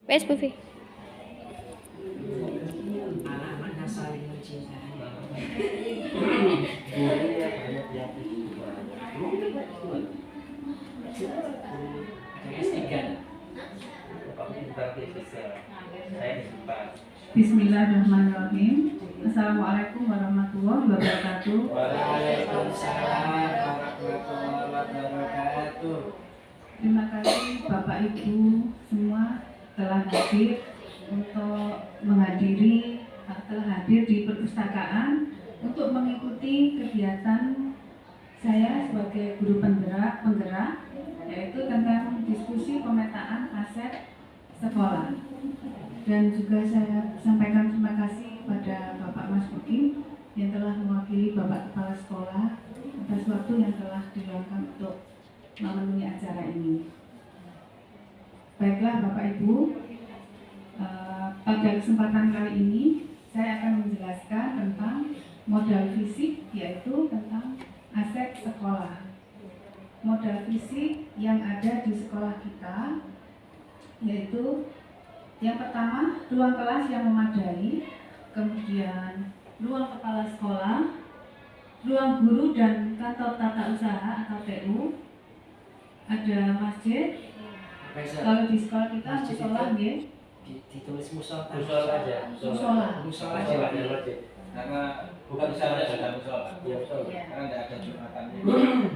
PSBB. Anak-anaknya saling mencintai. Gurunya banyak yang Ada S3. Bismillahirrahmanirrahim. Assalamualaikum warahmatullahi wabarakatuh. Waalaikumsalam warahmatullahi wabarakatuh. Terima kasih Bapak Ibu semua telah hadir di perpustakaan untuk mengikuti kegiatan saya sebagai guru penggerak yaitu tentang diskusi pemetaan aset sekolah. Dan juga saya sampaikan terima kasih pada Bapak Mas Buki yang telah mewakili Bapak Kepala Sekolah atas waktu yang telah diluangkan untuk memenuhi acara ini. Baiklah Bapak Ibu, pada kesempatan kali ini saya akan menjelaskan tentang modal fisik, yaitu tentang aset sekolah. Modal fisik yang ada di sekolah kita yaitu yang pertama, ruang kelas yang memadai, kemudian ruang kepala sekolah, ruang guru dan kantor tata usaha atau TU, ada masjid. Kalau di sekolah kita musola ya. Ditulis musola. musola aja. Musola aja. Karena Bukan musola aja. ada musola. Iya musola. Karena tidak ada jumatannya.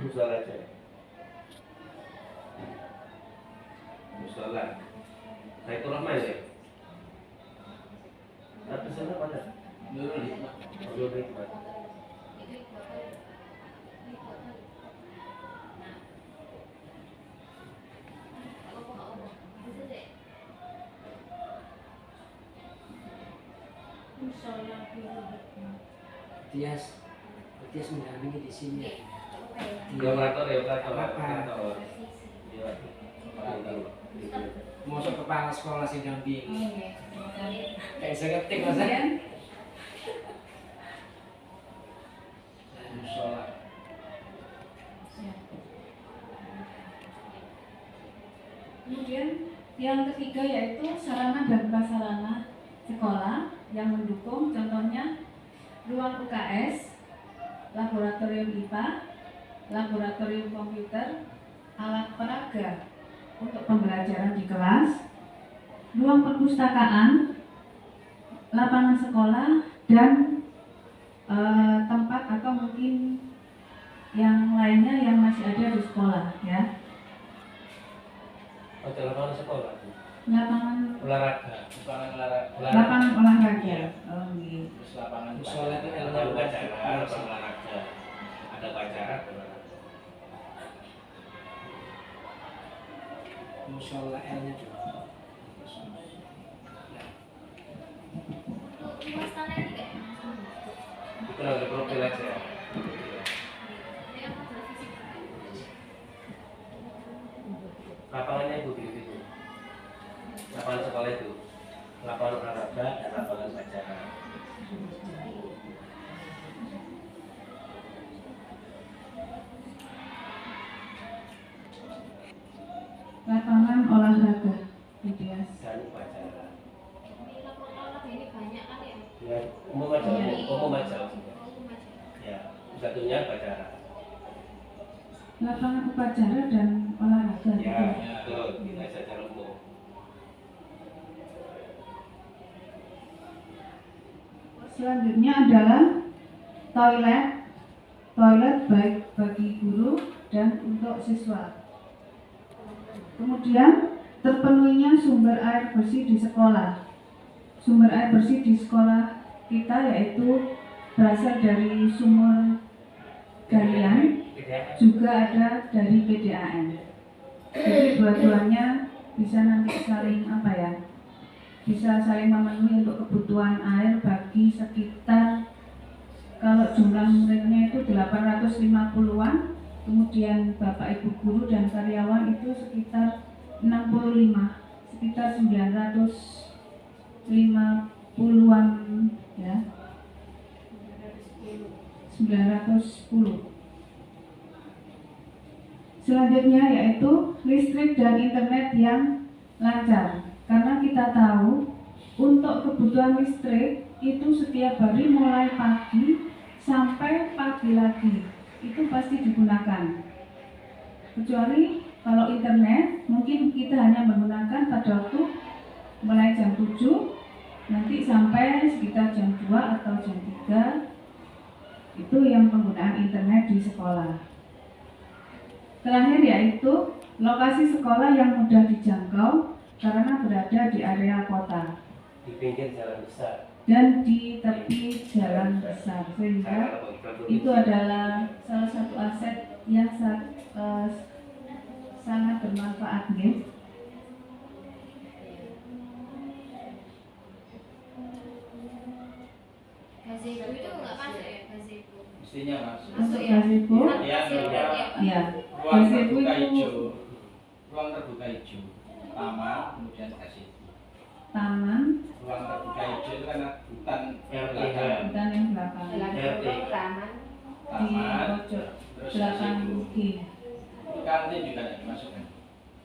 Musola aja. Musola. Baitur Rahman ya. Tapi sana mana? Nurul Hikmah. Nurul Hikmah. Tias mendampingi di sini. Ya operator. Apa? Iya. Masuk kepala sekolah sih dampingi. Kayak saya ketik masa. Musola. Kemudian yang ketiga yaitu sarana dan prasarana sekolah yang mendukung, contohnya ruang UKS, laboratorium IPA, laboratorium komputer, alat peraga untuk pembelajaran di kelas, ruang perpustakaan, lapangan sekolah, dan tempat atau mungkin yang lainnya yang masih ada di sekolah ya. Hotel lapangan sekolah. Lapangan Olahraga. lapangan olahraga. Oh iya. Terus lapangan Musola itu ada L-nya upacara, lapangan olahraga. Ada upacara. Musola L-nya juga. Itu ada profil aja. Lapangannya itu di situ. Lapangan sekolah itu. Lapangan olahraga dan lapangan upacara. Lapangan olahraga gitu ya. Dan upacara. Ini banyak kan ya? Ya, umum aja. Ya, satunya upacara. Lapangan upacara dan olahraga gitu. Ya, betul. Kita secara umum. Selanjutnya adalah toilet baik bagi guru dan untuk siswa. Kemudian terpenuhinya sumber air bersih di sekolah. Sumber air bersih di sekolah kita yaitu berasal dari sumur galian, juga ada dari PDAM. Jadi dua-duanya bisa nanti saling bisa saling memenuhi untuk kebutuhan air bagi sekitar, kalau jumlah muridnya itu 850-an, kemudian Bapak Ibu guru dan karyawan itu sekitar 65, sekitar 950-an ya. 910. Selanjutnya yaitu listrik dan internet yang lancar. Karena kita tahu untuk kebutuhan listrik itu setiap hari mulai pagi sampai pagi lagi itu pasti digunakan. Kecuali kalau internet mungkin kita hanya menggunakan pada waktu mulai jam 7 nanti sampai sekitar jam 2 atau jam 3 itu yang penggunaan internet di sekolah. Terakhir yaitu lokasi sekolah yang mudah dijangkau karena berada di area kota Di pinggir jalan besar. dan di tepi jalan besar, sehingga itu adalah salah satu aset yang sangat bermanfaat, nggih. Gazebo itu nggak masuk ya, gazebo. Mestinya masuk. Untuk gazebo, Ya, ya, ruang gazebo terbuka itu hijau. Ruang terbuka hijau. Taman, kemudian gazebo. taman Ruang terbuka hijau itu kan hutan RT. dan yang belakang di taman, pojok terus belakang gazebo. kiri. Itu kantin juga tidak dimasukkan.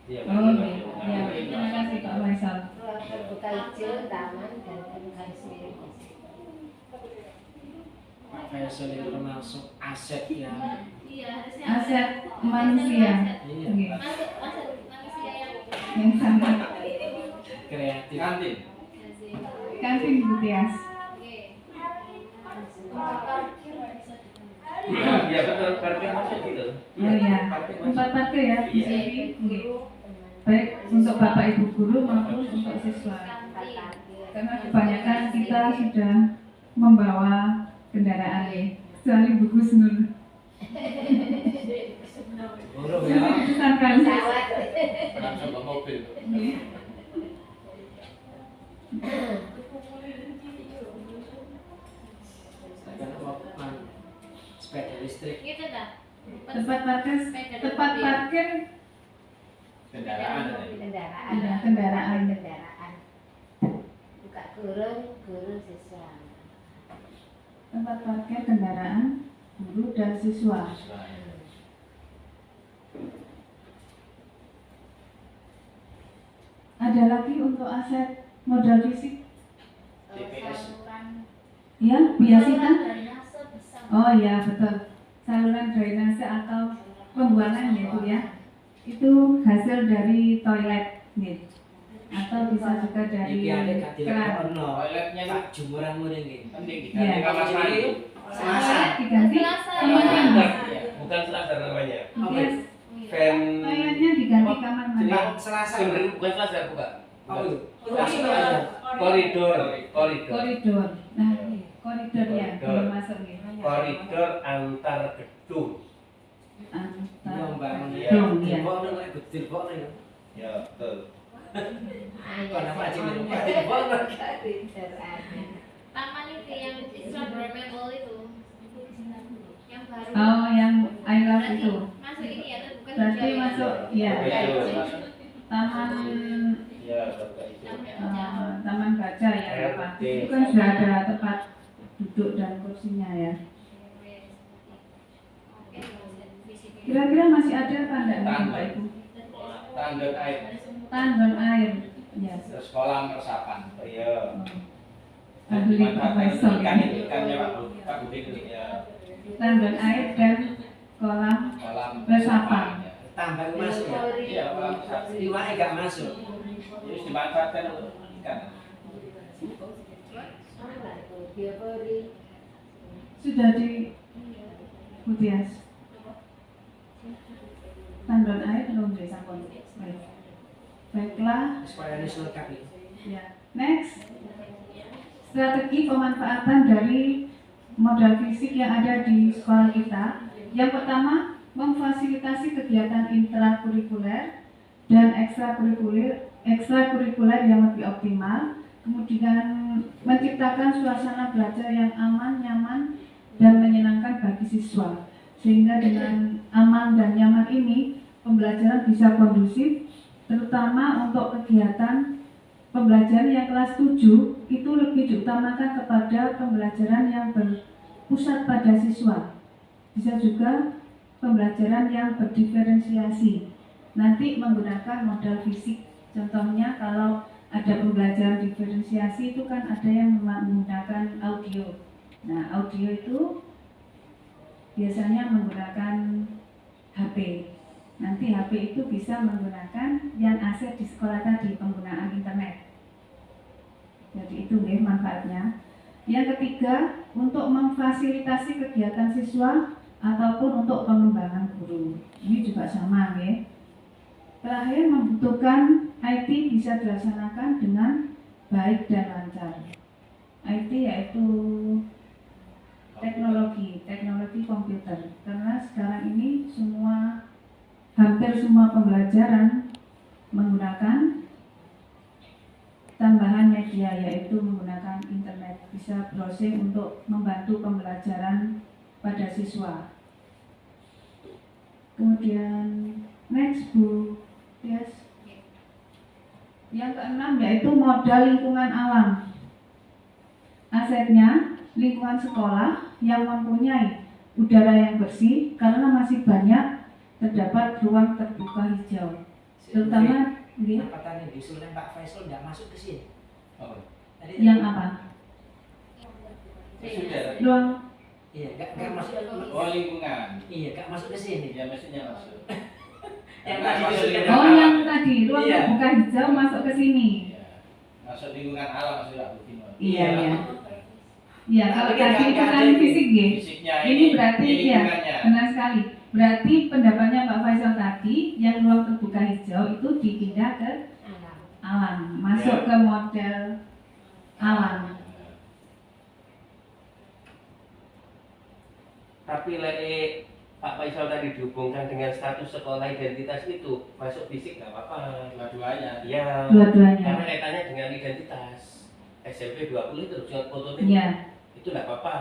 Iya, Oh Pak. iya, ya, terima kasih Pak Faisal. Terbuka hijau, taman, dan sendiri. Pak Faisal itu termasuk aset yang Iya, harusnya Aset manusia. iya, Oke. Masuk aset manusia yang Yang sangat kreatif. Kantin. gazebo. kantin Bu Tias. Oke. Iya, betul. Parkir masuk gitu. Oh iya, tempat parkir ya di sini. Oke. Baik untuk Bapak Ibu guru maupun untuk siswa. Karena kebanyakan kita sudah membawa kendaraan ya, kecuali Bu Gusnul. Burung ya. Misalkan. Pernah coba mobil. Sedangkan mau sepeda listrik. Gitu dah. Tempat parkir Kendaraan. ada kendaraan. Buka guru siswa. Tempat parkir kendaraan guru dan siswa. Ada lagi untuk aset modal fisik TPS. ya, biasanya. Drainase besar. Oh ya betul, saluran drainase atau pembuangan gitu ya. Itu hasil dari toilet nih. Atau bisa juga dari Iki ada ganti keran. Toiletnya Toiletnya itu tak jumuran murni ini. penting Iya. diganti kamar mandi. Selasa. Diganti Selasa. kamar mandi. Bukan selasar namanya. Yes, Fan. toiletnya diganti kamar mandi. Jadi Selasa. Bukan selasar, bukan. Oh, itu. Koridor. Koridor. Nah, koridor ya, Koridor. belum masuk nih. Koridor antar gedung. Iya, Mbak. Iya. Gedung ya. Kok ono nek betul kok ono. Ya, betul. Kok nama aja gitu. Kok ono. Taman itu yang Instagramable itu. Yang baru. Oh, yang I love Berarti itu. masuk ini ya, bukan Berarti hijau ya? masuk ya. Betul. Taman Ya, betul itu. taman baca ya, Pak. RT. Itu kan sudah ada tempat duduk dan kursinya ya. Kira-kira masih ada apa enggak nih, Bapak Ibu? Tangga air. Tanggon air. Ya. Terus kolam resapan. Iya. Ahli Pak Faisal Ikan ini. itu ikannya Pak Budi itu ya. Tanggon air dan kolam Kolam Resapan. ya. Tambah masuk ya. Iya, kolam resapan. Iwake gak masuk. Terus dimanfaatkan untuk ikan. sudah di Butias. Tanggon air belum desa sampun. Baik. Baiklah. Supaya ini lengkap nih. Ya. Next. Strategi pemanfaatan dari modal fisik yang ada di sekolah kita. Yang pertama, memfasilitasi kegiatan intrakurikuler dan ekstrakurikuler yang lebih optimal. Kemudian menciptakan suasana belajar yang aman, nyaman, dan menyenangkan bagi siswa. Sehingga dengan aman dan nyaman ini, pembelajaran bisa kondusif, terutama untuk kegiatan pembelajaran yang kelas 7 itu lebih diutamakan kepada pembelajaran yang berpusat pada siswa. Bisa juga pembelajaran yang berdiferensiasi. Nanti menggunakan modal fisik. Contohnya kalau ada pembelajaran diferensiasi itu kan ada yang menggunakan audio. Nah, audio itu biasanya menggunakan HP. Nanti HP itu bisa menggunakan yang aset di sekolah tadi, penggunaan internet. Jadi itu nih manfaatnya. Yang ketiga, untuk memfasilitasi kegiatan siswa ataupun untuk pengembangan guru. Ini juga sama ya. Terakhir, membutuhkan IT bisa dilaksanakan dengan baik dan lancar. IT yaitu teknologi komputer. Karena sekarang ini hampir semua pembelajaran menggunakan tambahan media, yaitu menggunakan internet. Bisa browsing untuk membantu pembelajaran pada siswa. Kemudian next Bu, yes. Yang keenam yaitu modal lingkungan alam. Asetnya lingkungan sekolah yang mempunyai udara yang bersih karena masih banyak terdapat ruang terbuka hijau, terutama Apa tadi diusulkan Pak Faisal tidak masuk ke sini? Oh, Tadi yang apa? sudah. Ruang iya, nggak masuk. Oh, lingkungan. Iya, nggak masuk ke sini. Ya maksudnya masuk. Yang Nggak tadi masuk diusulkan. lingkungan Oh, alam. yang tadi ruang Iya. terbuka hijau masuk ke sini. Iya. Masuk lingkungan alam maksudnya Bu Tino. Iya, iya. Iya, kalau Tapi tadi nggak itu ada kan ini. fisik ya. Fisiknya Ini berarti ya, lingkungannya. benar sekali. Berarti pendapatnya Pak Faisal tadi yang ruang terbuka hijau itu dipindah ke Alam. alam, masuk ke model alam. Tapi Pak Faisal tadi dihubungkan dengan status sekolah identitas itu masuk fisik nggak apa-apa. Dua-duanya. Iya. Dua-duanya. Karena kaitannya dengan identitas. SMP 20 itu dengan fotonya Iya. itu nggak apa-apa.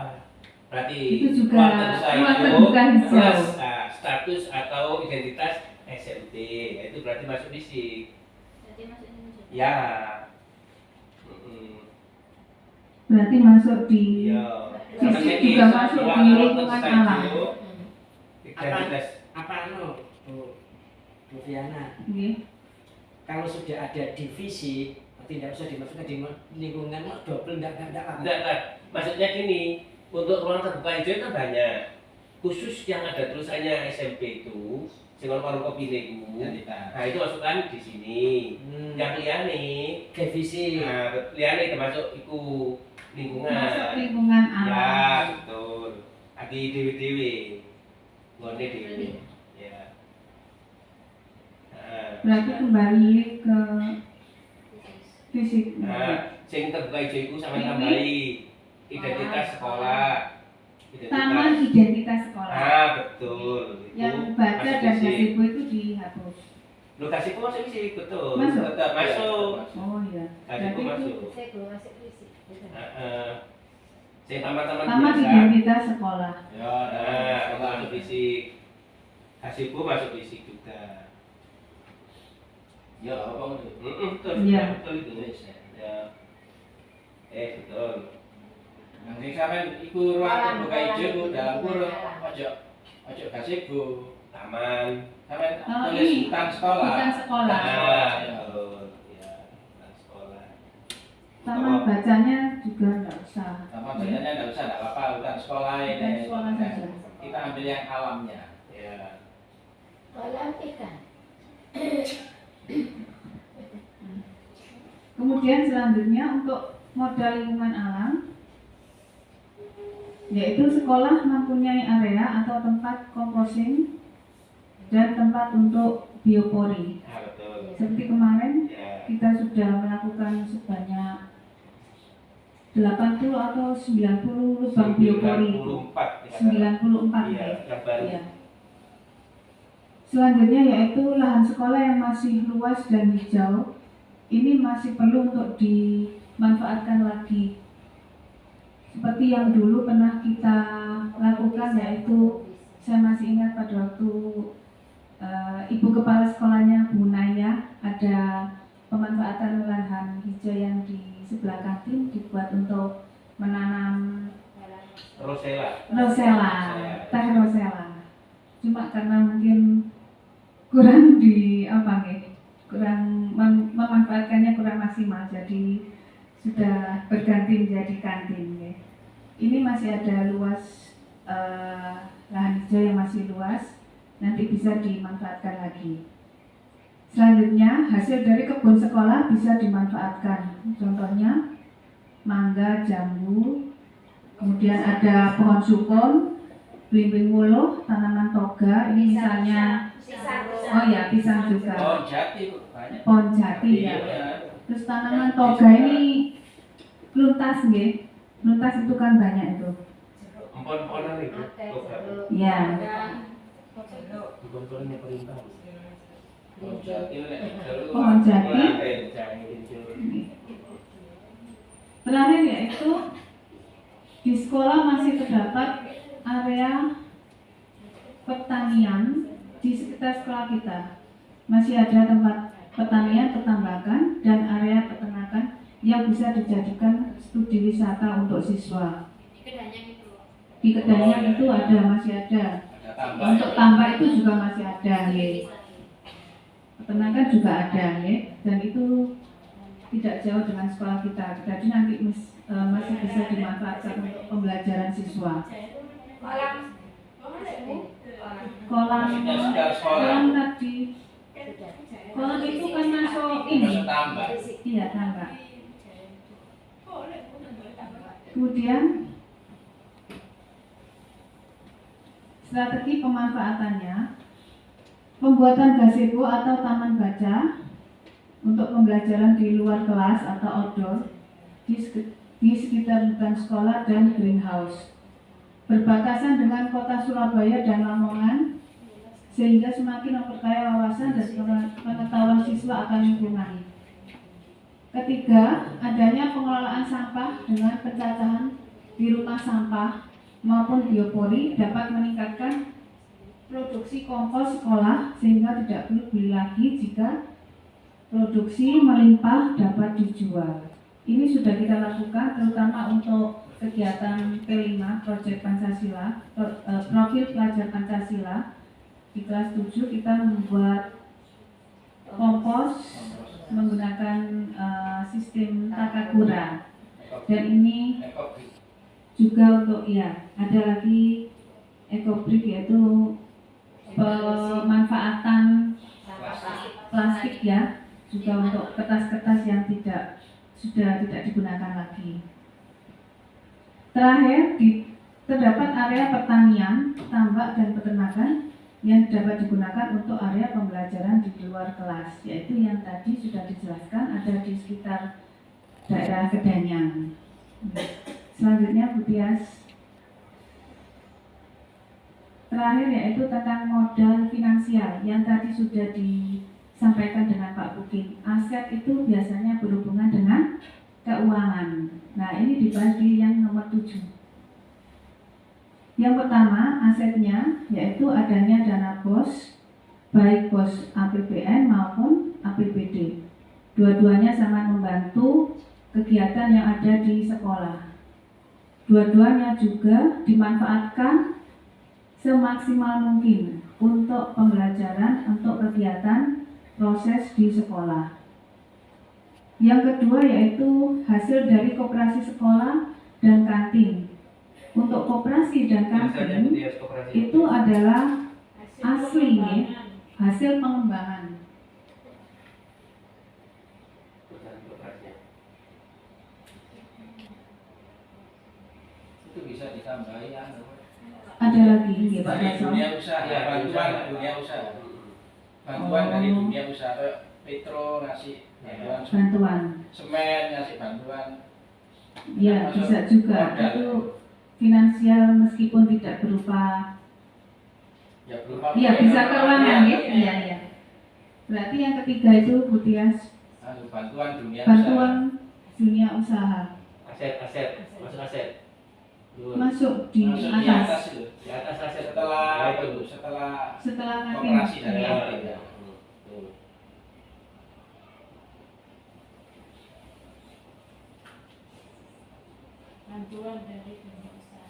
Berarti Itu juga ruang terbuka hijau. plus status atau identitas SMP itu berarti masuk fisik. Jadi masuk Indonesia. Ya. Berarti masuk di Iya. fisik juga masuk di lingkungan alam. Identitas. Apa Bu Fiana? Oke. Kalau sudah ada divisi, tidak usah dimasukkan di lingkungan, double enggak apa. Enggak. Maksudnya gini, untuk ruang terbuka hijau kan banyak. Khusus yang ada tulisannya SMP itu, sing warung kopi itu. Identitas. Nah, itu masukkan di sini. Yang liane, divisi. nah, liane termasuk iku lingkungan. Masuk lingkungan Ya, alam. betul. Adi dewi-dewi. Ngone dewi. Ya. Nah, Berarti kembali ke fisik. nah, sing terbuka hijau itu sama tambahi identitas sekolah. Taman identitas sekolah. Ah, betul. Itu Yang baca masuk dan fisik. gazebo itu dihapus. Lokasi itu masuk fisik, betul. Masuk? Tetap masuk. Oh iya. Gazebo Berarti itu masuk. Saya belum masuk fisik. Betul. Sing taman-taman taman biasa. identitas sekolah. Ya, Nah, itu sekolah. masuk fisik. Gazebo masuk fisik juga. Ya, apa itu? Betul. Iya. Betul itu. Ya. Betul. Yang sing sampean iku ruang terbuka hijau dalam kurung ojo gazebo. Taman. Sampean Oh, tulis ini hutan sekolah. hutan sekolah. Nah, betul. Ya, taman sekolah. Taman bacanya juga enggak usah. Taman bacanya enggak usah, enggak apa-apa, hutan sekolah ini. Hutan sekolah saja. Kita ambil yang alamnya. Ya. Kolam ikan. Kemudian selanjutnya untuk modal lingkungan alam, yaitu sekolah mempunyai area atau tempat composting dan tempat untuk biopori. Nah, betul. Seperti kemarin Ya. kita sudah melakukan sebanyak 80 atau 90 lubang biopori. 94. 94 Iya, ya. yang baru. Iya. Selanjutnya yaitu lahan sekolah yang masih luas dan hijau, ini masih perlu untuk dimanfaatkan lagi. Seperti yang dulu pernah kita lakukan, yaitu saya masih ingat pada waktu Ibu Kepala Sekolahnya Bu Naya, ada pemanfaatan lahan hijau yang di sebelah kantin dibuat untuk menanam Rosella. rosella, teh rosella. Cuma karena mungkin kurang di apa nih, memanfaatkannya kurang maksimal, jadi sudah berganti menjadi kantin ya. Ini masih ada luas lahan hijau yang masih luas, nanti bisa dimanfaatkan lagi. Selanjutnya, hasil dari kebun sekolah bisa dimanfaatkan. Contohnya mangga, jambu, kemudian ada pohon sukun, belimbing wuluh, tanaman toga. Ini misalnya, oh ya, pisang juga. Oh, jati Bu, banyak. Pohon jati ya. Iya. Terus tanaman toga ini luntas nggih. Luntas itu kan banyak itu. Empon-emponan itu. Ya. Empon-emponannya perintah. Oh, jati nek dulu. Pohon jati. Jangan hijau. Terakhir yaitu di sekolah masih terdapat area pertanian di sekitar sekolah kita. Masih ada tempat pertanian, petambakan, dan area peternakan yang bisa dijadikan studi wisata untuk siswa. Di Kedanyang itu. Di Kedanyang itu ada, masih ada. Ada tambah. Untuk tambak itu juga masih ada, ya. Bisa. Peternakan juga ada, ya. Dan itu tidak jauh dengan sekolah kita. Jadi nanti masih bisa dimanfaatkan untuk pembelajaran siswa. Kolam tadi, kolam itu kan masuk ini. Masuk tambah. Iya, tambah. Kemudian strategi pemanfaatannya, pembuatan gazebo atau taman baca untuk pembelajaran di luar kelas atau outdoor di sekitar hutan sekolah dan greenhouse, berbatasan dengan kota Surabaya dan Lamongan, sehingga semakin memperkaya wawasan dan pengetahuan siswa akan lingkungan. Ketiga, adanya pengelolaan sampah dengan pencacahan di rumah sampah maupun biopori dapat meningkatkan produksi kompos sekolah sehingga tidak perlu beli lagi jika produksi melimpah dapat dijual. Ini sudah kita lakukan terutama untuk kegiatan P5 Proyek Pancasila, profil pelajar Pancasila. Di kelas 7 kita membuat kompos menggunakan sistem Takakura, dan ini juga untuk ada lagi ekobrik, yaitu pemanfaatan plastik ya, juga untuk kertas-kertas yang sudah tidak digunakan lagi. Terakhir, terdapat area pertanian, tambak dan peternakan yang dapat digunakan untuk area pembelajaran di luar kelas, yaitu yang tadi sudah dijelaskan ada di sekitar daerah Kedanyang. Selanjutnya Bu Tias. Terakhir yaitu tentang modal finansial yang tadi sudah disampaikan dengan Pak Bukin. Aset itu biasanya berhubungan dengan keuangan. Nah, ini dibahas di yang nomor 7. Yang pertama, asetnya yaitu adanya dana BOS, baik BOS APBN maupun APBD. Dua-duanya sangat membantu kegiatan yang ada di sekolah. Dua-duanya juga dimanfaatkan semaksimal mungkin untuk pembelajaran, untuk kegiatan proses di sekolah. Yang kedua yaitu hasil dari koperasi sekolah dan kantin. Untuk koperasi dan kantin itu adalah asli hasil pengembangan. Itu bisa ditambahi ya. Ada lagi ya Pak Dari Rasul. dunia usaha, bantuan dunia usaha. Bantuan dari dunia usaha, Petro ngasih Bantuan. semen ngasih bantuan. Ya, bisa juga. Itu finansial meskipun tidak berupa Ya berupa. iya bisa keuangan ya. Iya, iya. Berarti yang ketiga itu Bu Tias, Bantuan dunia bantuan dunia usaha. Aset, masuk aset. Masuk di Masuk di atas atas itu. Di atas aset Setelah itu, setelah setelah kantin. koperasi dari Iya. kantin. Ya. Bantuan dari dunia usaha.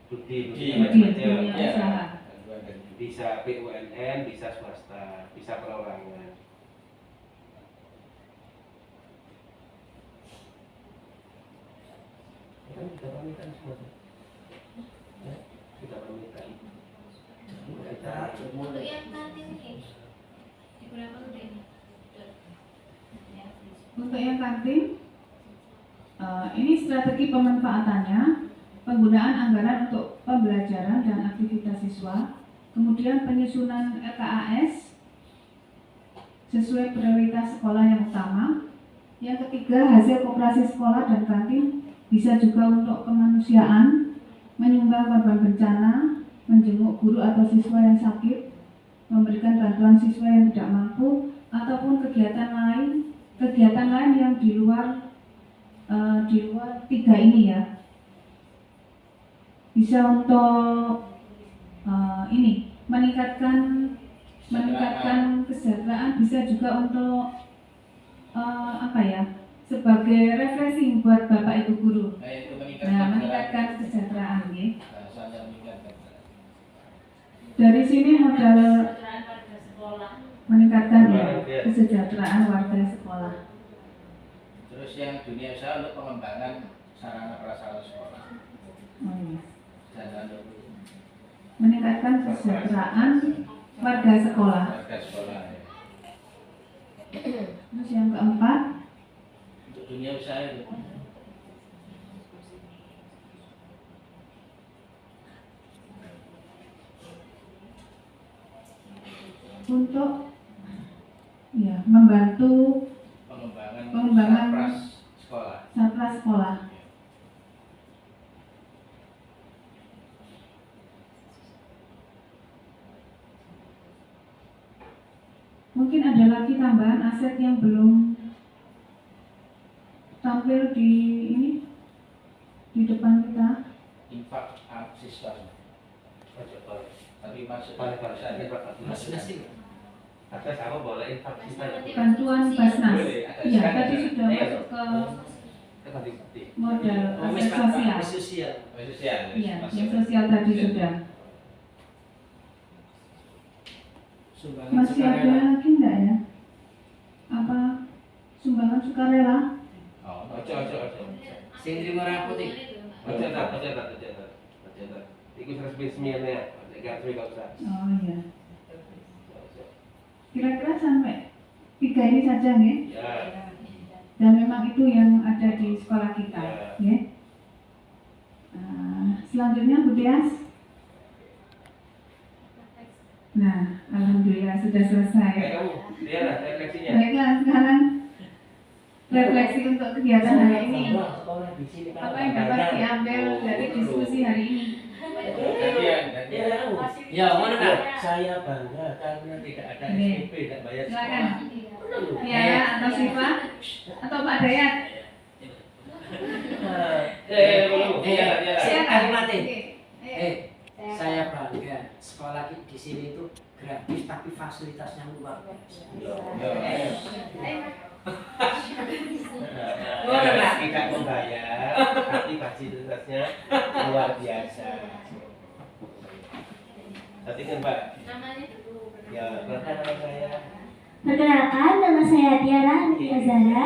Budi, Budi. Budi, dunia Ya, usaha. bantuan dari dunia bisa BUMN, bisa swasta, bisa perorangan. Kan kita pamitan semua. Kita pamitan. Untuk yang kantin ini digunakan untuk ini. Untuk yang kantin, ini strategi pemanfaatannya, penggunaan anggaran untuk pembelajaran dan aktivitas siswa, kemudian penyusunan LKAS sesuai prioritas sekolah yang utama. Yang ketiga, hasil koperasi sekolah dan kantin bisa juga untuk kemanusiaan, menyumbang korban bencana, menjenguk guru atau siswa yang sakit, memberikan bantuan siswa yang tidak mampu, ataupun kegiatan lain yang di luar tiga ini ya. Bisa untuk ini meningkatkan kesejahteraan, bisa juga untuk sebagai refreshing buat Bapak Ibu guru. Itu Meningkatkan kesejahteraan ya. bahasanya meningkatkan. Dari sini modal Kesejahteraan warga sekolah. meningkatkan kesejahteraan warga sekolah. Terus yang dunia usaha untuk pengembangan sarana prasarana sekolah. Dan Meningkatkan kesejahteraan warga sekolah. warga sekolah. Ya. Terus yang keempat, Untuk dunia usaha itu. untuk ya membantu Pengembangan sarpras sekolah. sarpras sekolah. Mungkin ada lagi tambahan aset yang belum tampil di depan kita. Infak siswa. Tapi masuk Masing-masing. Atas apa boleh infak kita? Bantuan Basnas. Iya, tadi sudah Iya. masuk ke Tadi. modal aset sosial. Sosial. sosial. Iya, yang sosial tadi sudah. Sumbangan Masih ada sukarela. lagi enggak ya? Apa sumbangan sukarela? Oh, Ojo. Sing terima raputi. Ojo. Iku resmi-resmiannya, gak resmi gak usah. Oh iya. Kira-kira sampai 3 ini saja nih. Ya. Dan memang itu yang ada di sekolah kita, ya. Selanjutnya Bu Tias. Nah, alhamdulillah sudah selesai. Kamu, dia lah refleksinya. Baiklah, sekarang refleksi untuk kegiatan hari ini. Sekolah di sini kan. Apa yang dapat diambil dari diskusi hari ini? Gantian. Ya, mana Kak? Saya bangga karena tidak ada SPP, tidak bayar Silakan. sekolah. Ya, atau Siva atau Pak Dayat. Siapa kalimatin? Ayo. Saya bangga sekolah di sini itu gratis tapi fasilitasnya luar biasa. Tidak membayar, tapi fasilitasnya luar biasa. Tadi kan Pak, Namanya ya perkenalkan nama saya. Perkenalkan, nama saya Tiara Nia Zara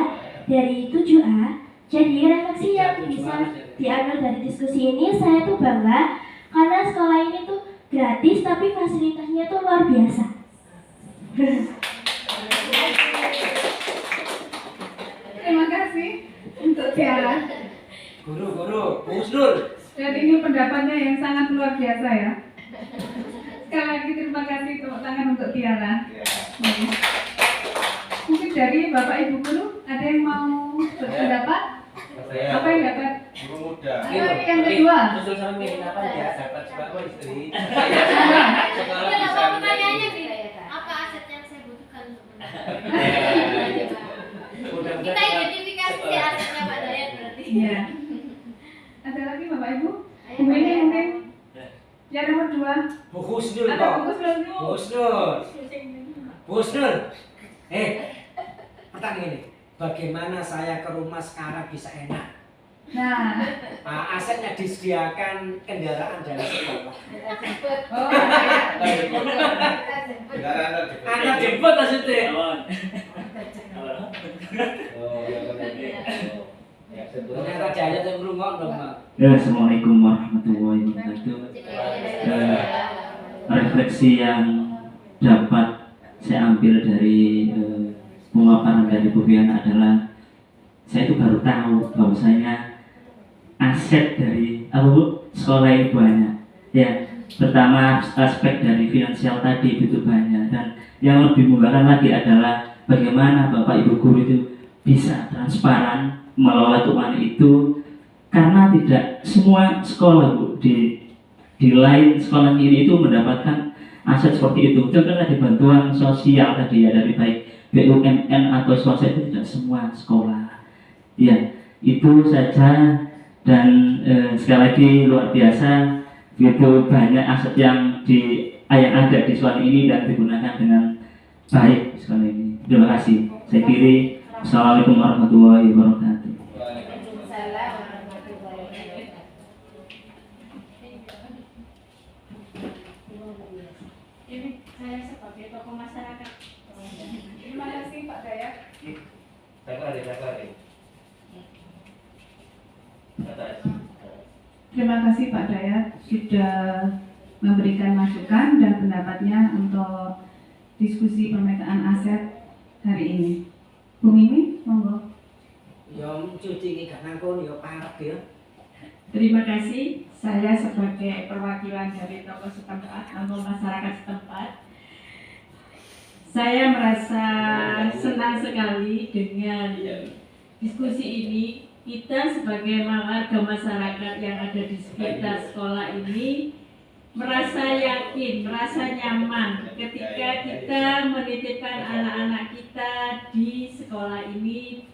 dari 7A. Jadi refleksi yang bisa diambil dari diskusi ini, saya tuh bangga karena sekolah ini tuh gratis tapi fasilitasnya tuh luar biasa. Terima kasih untuk Tiara. Guru, Husnul. Dan ini pendapatnya yang sangat luar biasa ya. Sekali lagi terima kasih tepuk tangan untuk Tiara. Mungkin dari Bapak Ibu guru ada yang mau berpendapat? Apa yang dapat? Guru muda. Ayo yang kedua. Khusus sama milih apa ya? Dapat sekolah istri. Sekolah Enggak, bisa apa pertanyaannya sih? Apa aset yang saya butuhkan untuk kita identifikasi asetnya Pak Dayat berarti. Iya. Ada lagi Bapak Ibu? Bu Meni mungkin yang nomor 2. Bu Husnul Ada kok. buku sebelum dulu. Husnul. Pertanyaan ini. Bagaimana saya ke rumah sekarang bisa enak? Nah, asetnya disediakan kendaraan dari sekolah. Kita jemput. oh, Kendaraan terjemput. Anak jemput maksudnya. Oh, ya benar. Ya, Ternyata Jaya yang merungok dong, Mak. Ya, Assalamualaikum warahmatullahi wabarakatuh. Refleksi yang dapat saya ambil dari pemaparan dari Bu Fiana adalah saya itu baru tahu bahwasanya aset dari sekolah itu banyak. Ya, pertama aspek dari finansial tadi itu banyak, dan yang lebih menggunakan lagi adalah bagaimana Bapak Ibu guru itu bisa transparan mengelola keuangan itu, karena tidak semua sekolah Bu, di lain sekolah ini itu mendapatkan aset seperti itu. Contohnya di bantuan sosial tadi ya, dari baik BUMN atau swasta itu tidak semua sekolah. Ya, itu saja. Dan sekali lagi luar biasa, begitu banyak aset yang ada di sekolah ini dan digunakan dengan baik sekolah ini. Terima kasih. Saya kiri. Assalamualaikum warahmatullahi wabarakatuh. Waalaikumsalam warahmatullahi wabarakatuh. ini saya sebagai tokoh masyarakat. Terima kasih Pak Dayat. Terima kasih Pak Dayat sudah memberikan masukan dan pendapatnya untuk diskusi pemetaan aset hari ini. Bu Mimi, monggo. Ya cuci ini gak nangkon ya parek ya. Terima kasih. Saya sebagai perwakilan dari tokoh setempat atau masyarakat setempat, saya merasa senang sekali dengan diskusi ini. Kita sebagai warga masyarakat yang ada di sekitar sekolah ini merasa yakin, merasa nyaman ketika kita menitipkan anak-anak kita di sekolah ini.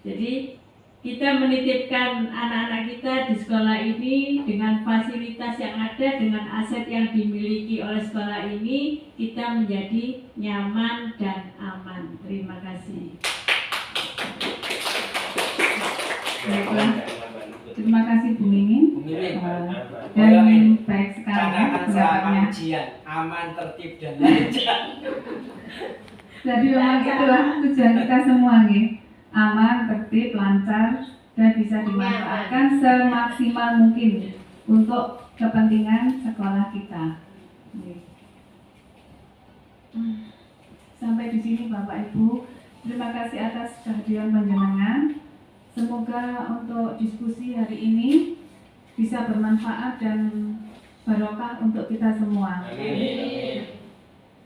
Jadi kita menitipkan anak-anak kita di sekolah ini dengan fasilitas yang ada, dengan aset yang dimiliki oleh sekolah ini, kita menjadi nyaman dan aman. Terima kasih. Baiklah. Terima kasih Bu Mimin. Bu Mimin. Dan baik sekali Catatan selama pendapatnya. ujian aman, tertib dan lancar. Jadi memang itulah tujuan kita semua nih. Aman, tertib, lancar, dan bisa dimanfaatkan semaksimal mungkin untuk kepentingan sekolah kita. Sampai di sini Bapak Ibu, terima kasih atas kehadiran panjenengan. Semoga untuk diskusi hari ini bisa bermanfaat dan barokah untuk kita semua. Amin.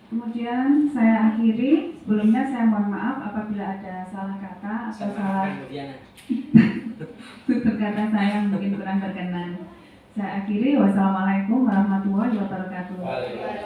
Kemudian saya akhiri, sebelumnya saya mohon maaf apabila ada salah kata atau salah tutur kata saya mungkin kurang berkenan. Saya akhiri, wassalamualaikum warahmatullahi wabarakatuh. Waalaikumsalam.